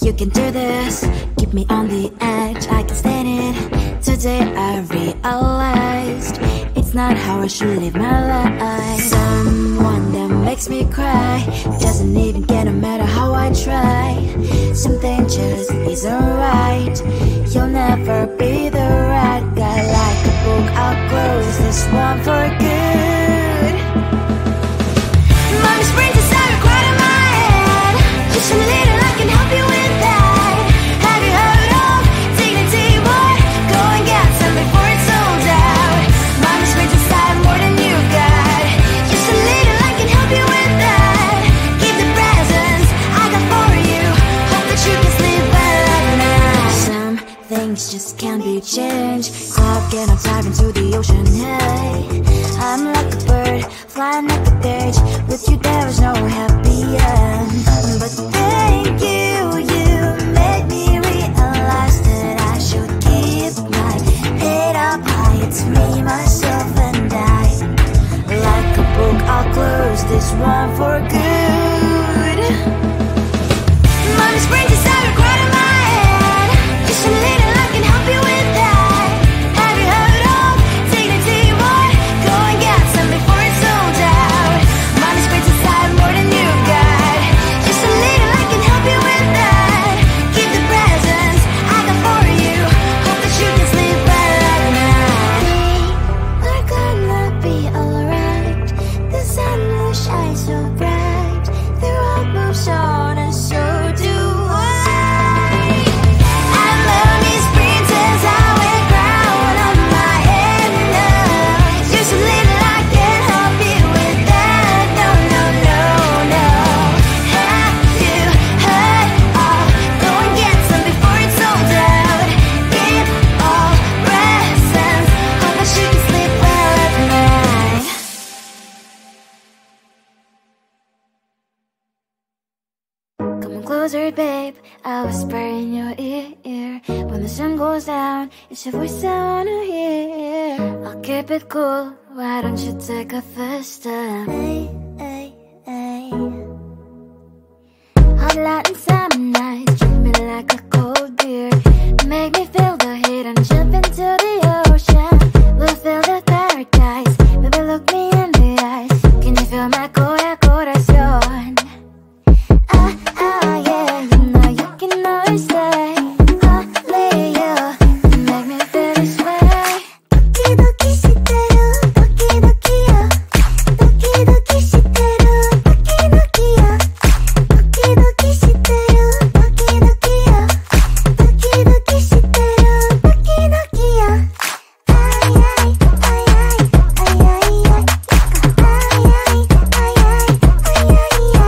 You can do this, keep me on the edge, I can stand it. Today I realized it's not how I should live my life. Someone that makes me cry doesn't even get no matter how I try. Something just isn't right. You'll never be the right guy. Like a book, I'll close this one for good. Mommy's brains inside are quite in my head. Just a little, I can help you with that. Have you heard of dignity, boy? Go and get some before it's sold out. Mommy's brains inside more than you got. Just a little, I can help you with that. Keep the presents I got for you. Hope that you can sleep well at night. Some things just can't be changed. Talking, I'm diving to the ocean, hey. I'm like a bird, flying like a cage. With you there was no happy end. But thank you, you made me realize that I should keep my head up high. It's me, myself and I. Like a book, I'll close this one for good. Mommy's brains inside are quite in my head. Just a little, I can help you with that. Have you heard of dignity, boy? Go and get some before it's sold out. Mommy's brains inside more than you got. Just a little, I can help you with that. Keep the presents I got for you. Hope that you can sleep well at night. We're gonna be alright. The sun will shine so bright. The road moves on and so do I. I love these princess, I wear crown on my head now. Just a little, I can help you with that. No, no, no, no. Have you heard of? Go and get some before it's sold out. Give all presents. Hope that you can sleep well at night. Come on closer, babe, I'll whisper in your ear. When the sun goes down, it's your voice I wanna hear. I'll keep it cool, why don't you take a first step? Hey, hey, hey. Hot light and summer nights, treat me like a cold beer. Make me feel the heat and jump into the ocean. We'll feel the paradise, baby look me in the eyes. Can you feel my corazón? Yeah, you know you can always stay. Only you can make me feel this way. Doki doki shiteru, doki doki yo. Doki doki shiteru, doki doki yo. Doki doki shiteru, doki doki yo. Doki doki shiteru, doki doki yo. Ay ay ay ay ay ay ay. Ay ay ay ay ay ay ay.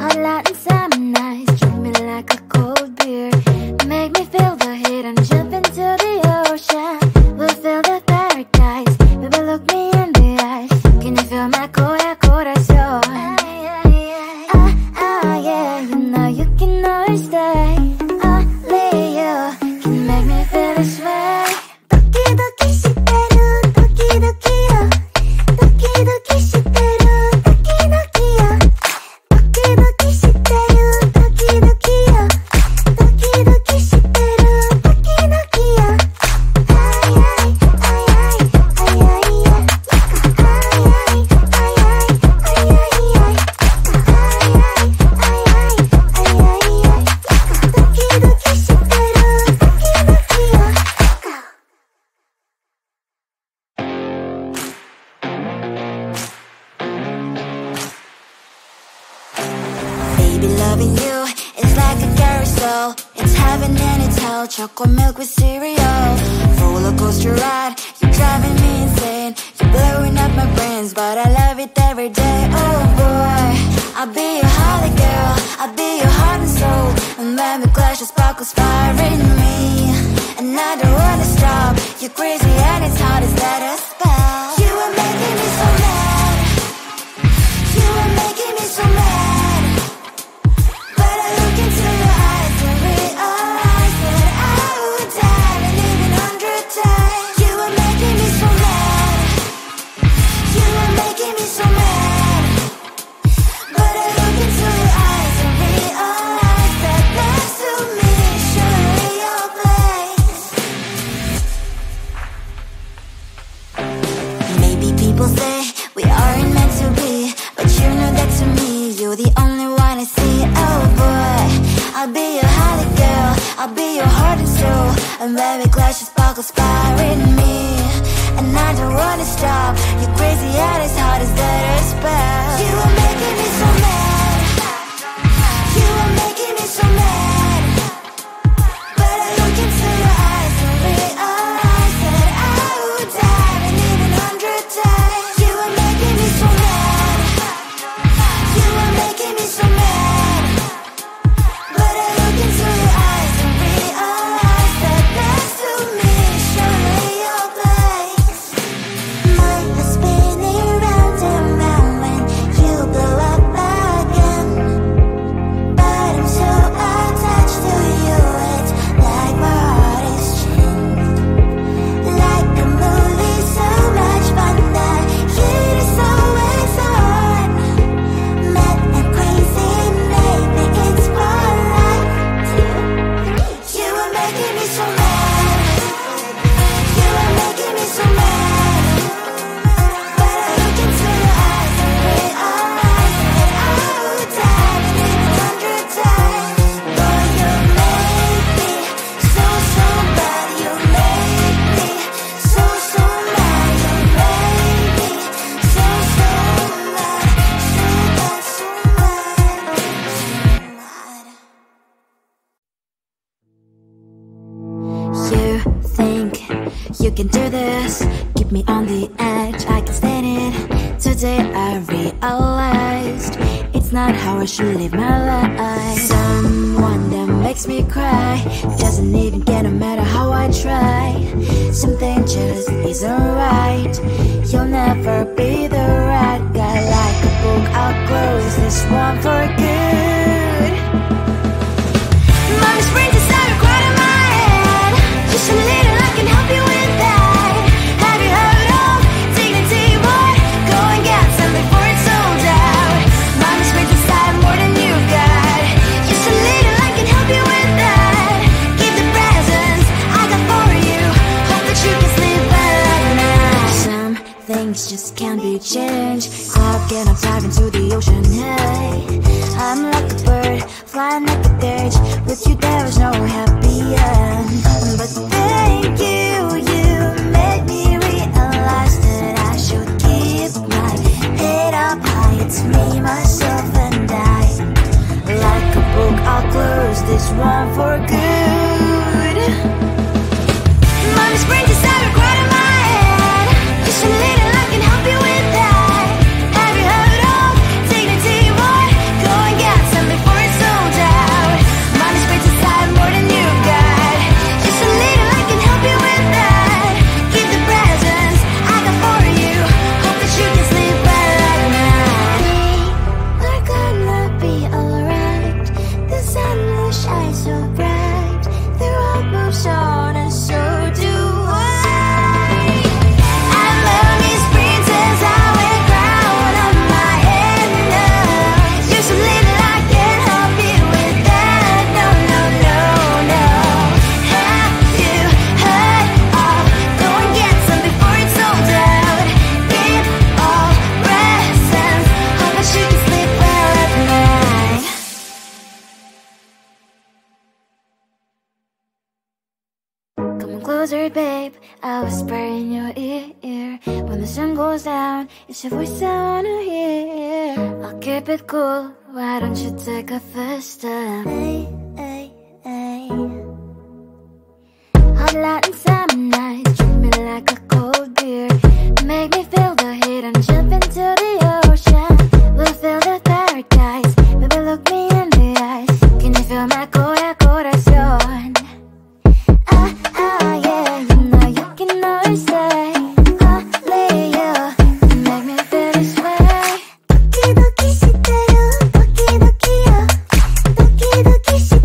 Hot light and summer nights, treat me like a cold beer. Make me feel the heat and jump into the ocean. We'll feel the paradise, baby look me in the eyes. Can you feel my corazón? Yeah, you know you can always stay. Only you can make me feel this way. Doki doki shiteru, doki doki yo. Doki doki shiteru, doki doki yo. Doki doki shiteru, doki doki yo. Doki doki shiteru, doki doki yo. Ay ay ay ay ay ay ay. Ay ay ay ay ay ay ay. Ay ay ay ay ay ay ay. Doki doki shiteru, doki doki yo. Baby, loving you is like a carousel. It's heaven and it's hell. Chocolate milk with cereal. Roller coaster ride. You're driving me insane. You're blowing up my brains, but I love it every day. Oh boy, I'll be your holly girl. I'll be your heart and soul. And when we clash, the sparkles fire in me. And I don't wanna stop. You're crazy and it's hard as that a spell. You are making me so mad. You are making me so mad. But I look into your eyes And baby, glass sparkles firing me, and I don't wanna stop. You're crazy and as hard as that a spell. You are making me so mad. You are making me so mad. But I look into your eyes and realize that I would die and even 100 times. You are making me so mad. You are making me so mad. But I look into your eyes and realize that next to me is surely your place. My head spinning round and round when you blow up again. But I'm so attached to you, it's like my heart is chained. Like a movie, so much fun that heat is always on. Mad and crazy, maybe it's polite. You are making me so mad. You are making me so mad. But I look into your eyes and realize that I would die and even 100 times. Boy, you make me so, so bad. You make me so, so mad. You make me so, so mad. So bad, so mad, so mad. You think you can do this, keep me on the edge, I can stand it. Today I realized it's not how I should live my life. Someone that makes me cry doesn't even get no matter how I try. Something just isn't right. You'll never be the right guy. Like a book, I'll close this one for good. Mommy springs inside right in my head. Just a little, I can help you with that. Have you heard of dignity, boy? Go and get some before it's sold out. Mommy springs inside more than you've got. Just a little, I can help you with that. Give the presents I got for you. Hope that you can sleep well at night. Some things just can't be changed. How can I dive into the ocean? Hey, I'm like a bird flying like a cage. With you there is no happy end. But thank you, you made me realize that I should keep my head up high. It's me, myself and I. Like a book, I'll close this one for good. Mommy springs inside right in my head. Just a little, I can help you with that. Have you heard of dignity, boy? Go and get some before it's sold out. Mommy springs inside more than you've got. Just a little, I can help you with that. Give the presents I got for you. Hope that you can sleep well at night. We're gonna be alright. The sun will shine so bright. The road moves on and so do I. I'm lonely sprinters, I wear crown on my head now. Just a little, I can help you with that. No, no, no, no. Have you heard of go and get some before it's sold out? Give all presents, hope that you can sleep well at night. Come on closer, babe, I'll whisper in your ear. When the sun goes down, it's your voice I wanna hear. I'll keep it cool, why don't you take a first step? Hey, hey, hey. Hot light and summer night, treat me like a cold beer. Make me feel the heat and jump into the ocean. We'll feel the paradise, baby look me in the eyes. Can you feel my corazón? Yeah, you know you can always say only you make me feel this way. Doki doki shiteru, doki doki yo. Doki doki shiteru.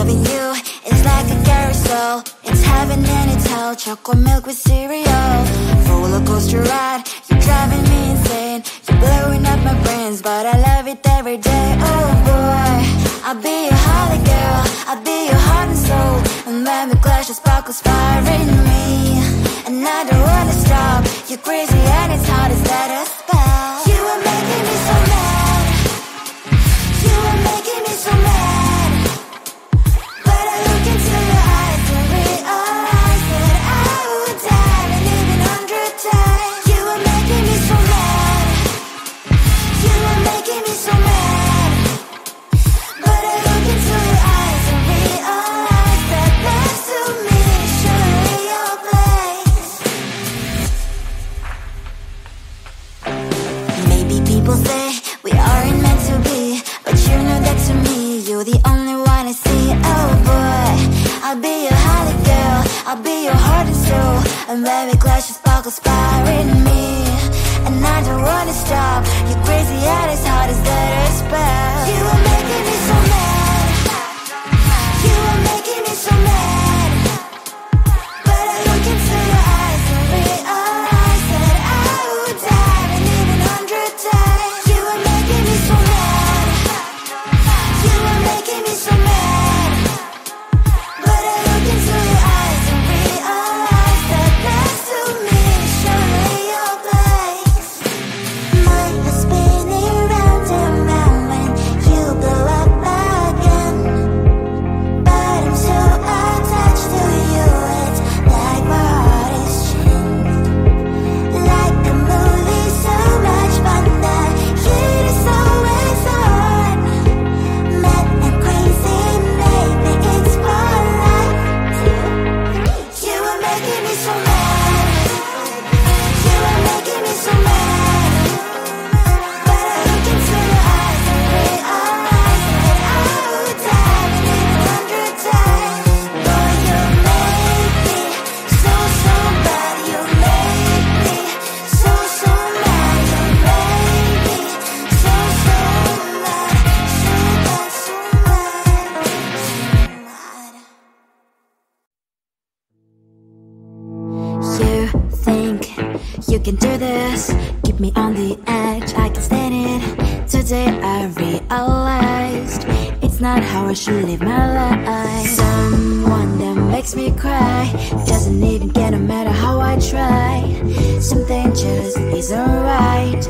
Loving you is like a carousel. It's heaven and it's hell. Chocolate milk with cereal. Roller coaster ride. You're driving me insane. You're blowing up my brains, but I love it every day. Oh boy, I'll be your holly girl. I'll be your heart and soul. And when we clash, the sparkles fire in me. And I don't wanna stop. You're crazy and it's hard as that a spell. You are making me so mad. You are making me so mad. But I look into your eyes and realize that I would die and even 100 times. You are making me so mad. You are making me so mad. But I look into your eyes and realize that next to me is surely your place. Maybe people say we aren't meant to be, but you know that to me, you're the only one I see. Oh boy, I'll be your holly girl. I'll be your heart and soul. And when we clash, the sparkles fire in me. And I don't wanna stop. You're crazy and as hard as that a spell. You are making me so mad. You are making me so mad. But I look into your eyes and realize that I would die and even 100 times. You are making me so mad. You are making me so mad. But I look into your eyes and realize that next to me is surely your place. Mine is spinning round and round when you blow up again. But I'm so attached to you, it's like my heart is chained. Like a movie, so much fun that heat is always on. Mad and crazy, maybe it's for life. You are making me so mad. You are making me so mad. But I look into your eyes and realize that I would die and even 100 times. Boy, you make me so, so bad. You make me so, so mad. You make me so, so mad. So bad, so mad, so mad. You think you can do this? Keep me on the edge, I can stand it. Today I realized it's not how I should live my life. Someone that makes me cry doesn't even get no matter how I try. Something just isn't right.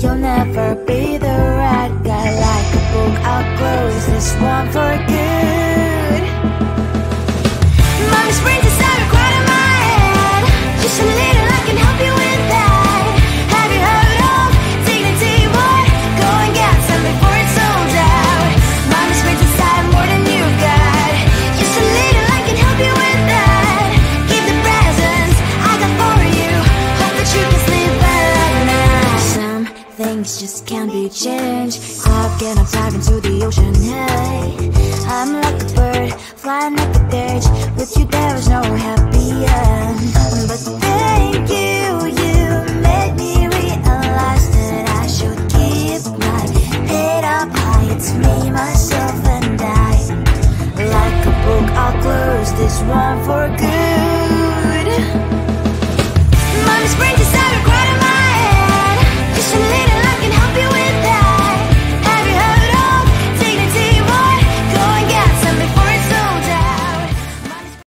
You'll never be the right guy. Like a book, I'll close this one for good. Mommy's brains inside are quite in my head. Just a little, I can help you with that. Have you heard of dignity, boy? Go and get some before it's sold out. Mommy's brains inside more than you got. Just a little, I can help you with that. Keep the presents I got for you. Hope that you can sleep well at night. Some things just can't be changed. Clock and I'm diving to the ocean. Hey, I'm like a bird flying like a cage. With you there was no happy end. But thank you, you made me realize that I should keep my head up high. It's me, myself and I. Like a book, I'll close this one for good. Mommy's brain